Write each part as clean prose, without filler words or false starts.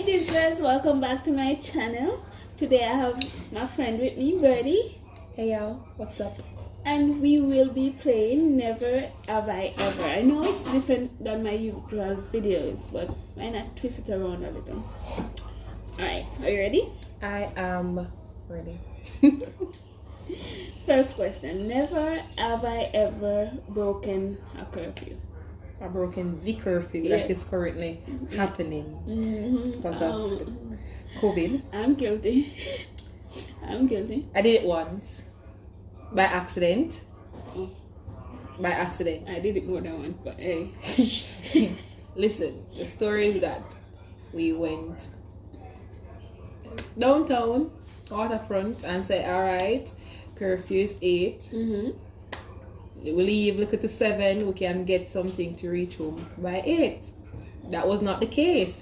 ShanDizzle, welcome back to my channel. Today I have my friend with me, Birdie. Hey y'all, what's up? And we will be playing Never Have I Ever. I know it's different than my usual videos, but why not twist it around a little? Alright, are you ready? I am ready. First question. Never have I ever broken a curfew. I've broken the curfew Yes. that is currently happening because of COVID. I'm guilty. I'm guilty. I did it once by accident. Oh, By accident. I did it more than once, but hey. Listen, the story is that we went downtown, waterfront, and said, alright, curfew is 8. We leave, look at the 7, we can get something to reach home by 8. That was not the case.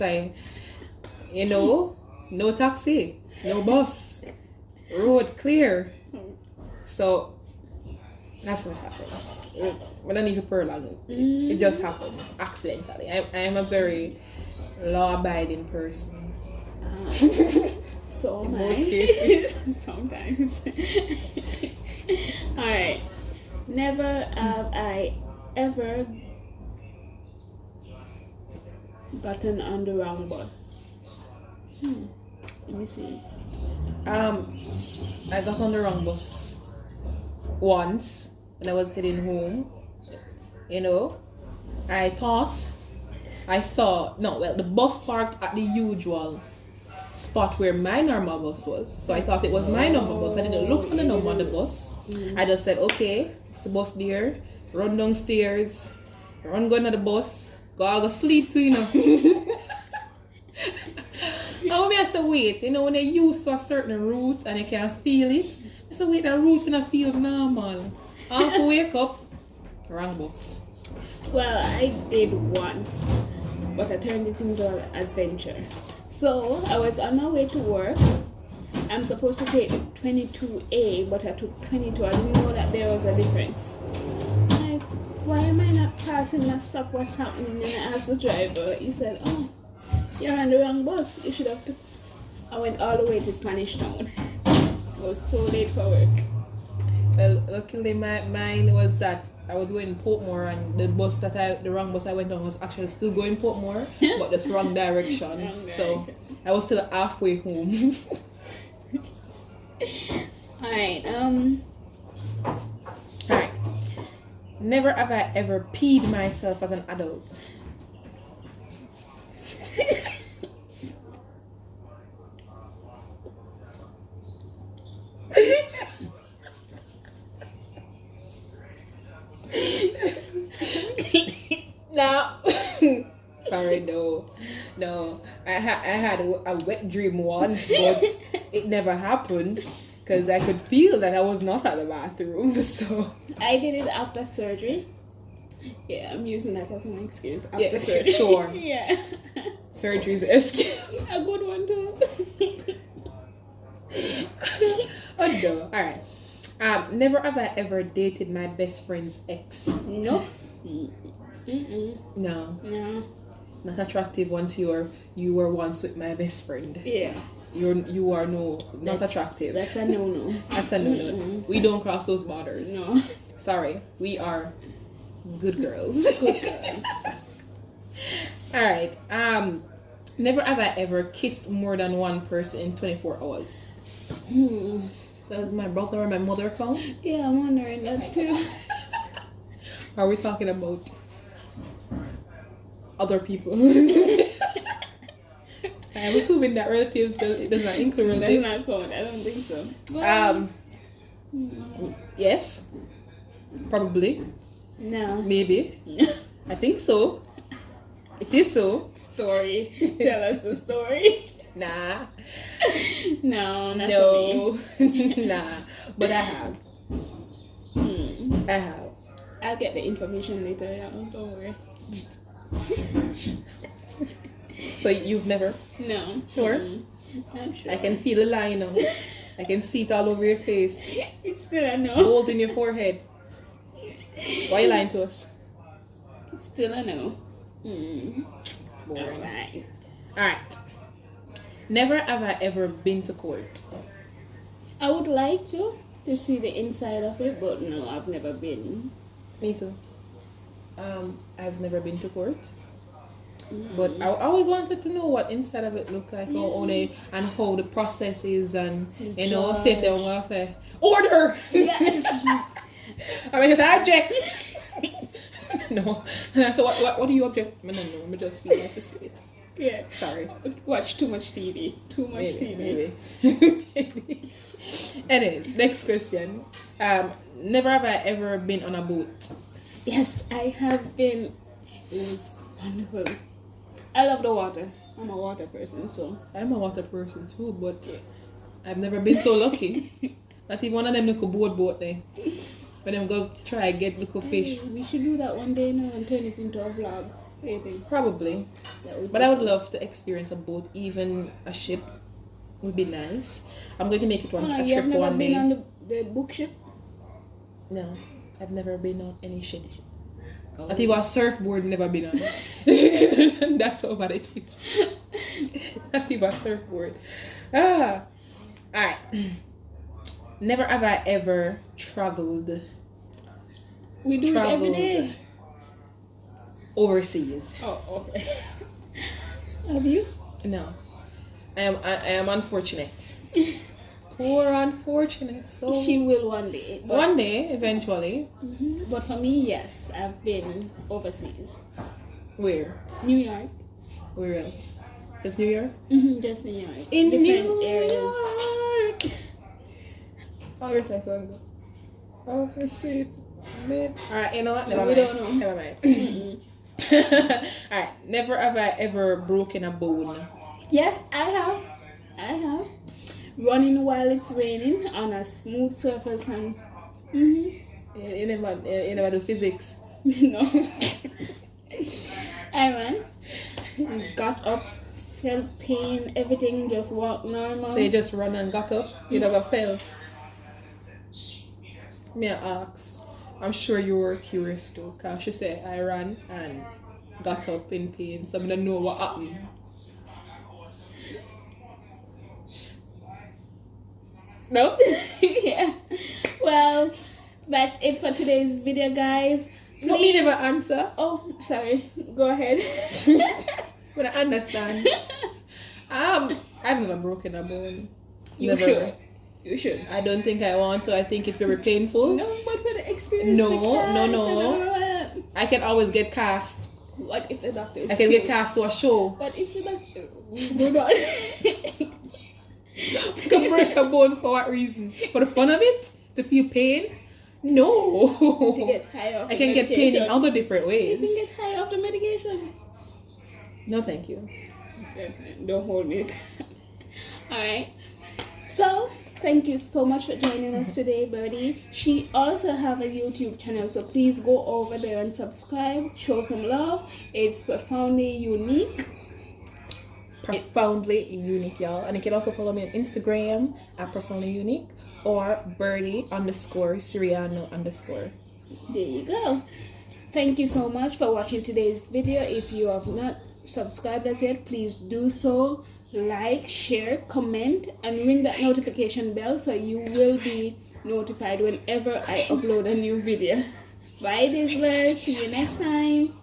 No taxi, no bus, road clear. So that's what happened. We don't need to prolong it. It just happened accidentally. I am a very law-abiding person. So In am most I. cases. Sometimes. Alright. Never have I ever gotten on the wrong bus. Let me see. I got on the wrong bus once when I was heading home. I thought I saw the bus parked at the usual spot where my normal bus was. So I thought it was my normal bus. I didn't look on the number on the bus. I just said, okay, it's a bus there. Run downstairs, run going to the bus, go sleep too, And I said, wait, when you're used to a certain route and you can feel it, I said, wait, that route in a feel normal. I have to wake up, wrong bus. Well, I did once, but I turned it into an adventure. So I was on my way to work. I'm supposed to take 22A, but I took 22. I didn't know that there was a difference. Like, why am I not passing my stop? What's happening? And I asked the driver. He said, oh, you're on the wrong bus. You should have to. I went all the way to Spanish Town. I was so late for work. Well, luckily mine was that I was going Portmore, and the wrong bus I went on was actually still going Portmore, but just wrong direction. So I was still halfway home. Alright, Alright. Never have I ever peed myself as an adult. No. Sorry, no. I had a wet dream once, but it never happened because I could feel that I was not at the bathroom. So I did it after surgery. Yeah, I'm using that as an excuse. After surgery. Sure. Yeah. Surgery is the excuse. A good one too. Oh no. Alright. Never have I ever dated my best friend's ex. Nope. No. No. Not attractive once you were once with my best friend. Yeah. You are not attractive. That's a no. That's a no. We don't cross those borders. No. Sorry. We are good girls. Good girls. Alright. Never have I ever kissed more than one person in 24 hours. Does my brother or my mother count? Yeah, I'm wondering that too. Are we talking about other people? I'm assuming that relatives it does not include That's relatives. not count. I don't think so. But, Yes. Probably. no. Maybe. I think so. It is so. Story. Tell us the story. Nah. No, not No. for me. Nah. But I have. I have. I'll get the information later. Yeah, don't worry. So you've never? No. Sure? I'm sure. I can feel the line now. I can see it all over your face. It's still a no. Gold in your forehead. Why are you lying to us? It's still a no. Boring. Alright. Alright. Never have I ever been to court. I would like to see the inside of it, but no, I've never been. Me too. I've never been to court. But I always wanted to know what inside of it looked like, and how the process is, and you know, say if they want to say order. Yes. I mean, I object. No, and I said, what do you object? I don't know. I just feel like to see it. Yeah. Sorry. Watch too much TV. Too much TV. Maybe. Anyways, next question. Never have I ever been on a boat. Yes, I have been. It was wonderful. I love the water. I'm a water person, so. I'm a water person too, but I've never been so lucky. Not even one of them little boat thing. But I'm going to try get little fish. We should do that one day now and turn it into a vlog. What do you think? Probably. But I would love to experience a boat, even a ship would be nice. I'm going to make it a trip one day. You have never been on the book ship? No, I've never been on any ship. Oh. Not even a surfboard, never been on. That's how bad it is. Not even a surfboard. Alright. Never have I ever traveled. We do it every day. Overseas. Oh, okay. Have you? No. I am unfortunate. Poor unfortunate soul. She will one day. One day, eventually. Mm-hmm. But for me, yes, I've been overseas. Where? New York. Where else? Just New York? Mm-hmm, just New York. In different New areas. York. Oh, where's my song? Oh, let's see. Alright, you know what? Never we mind. Don't know. Never mind. Alright, never have I ever broken a bone. Yes, I have. Running while it's raining on a smooth surface and You never do physics. no. I ran, got up, felt pain, everything just walked normal. So you just run and got up? You never fell? May I ask? I'm sure you were curious too, because she said I ran and got up in pain, so I don't know what happened. No? Yeah. Well, that's it for today's video, guys. But me never answer. Oh, sorry. Go ahead. But I understand. I've never broken a bone. You should. You should. I don't think I want to. I think it's very painful. No, but for the experience. No. I can always get cast. What if the doctor is I can get cast to a show. What if the doctor... Go on. You can break a bone for what reason? For the fun of it? To feel pain? No. To get high off I can get pain in other different ways. You can get high off the medication. No, thank you. Don't hold me. Alright. So, thank you so much for joining us today, Birdie. She also have a YouTube channel, so please go over there and subscribe. Show some love. It's profoundly unique. Profoundly unique, y'all. And you can also follow me on Instagram at profoundly unique or Birdie_Serena_. There you go. Thank you so much for watching today's video. If you have not subscribed us yet, please do so. Like, share, comment, and ring that notification bell so you will be notified whenever I upload a new video. Bye, Dizzlers. See you next time.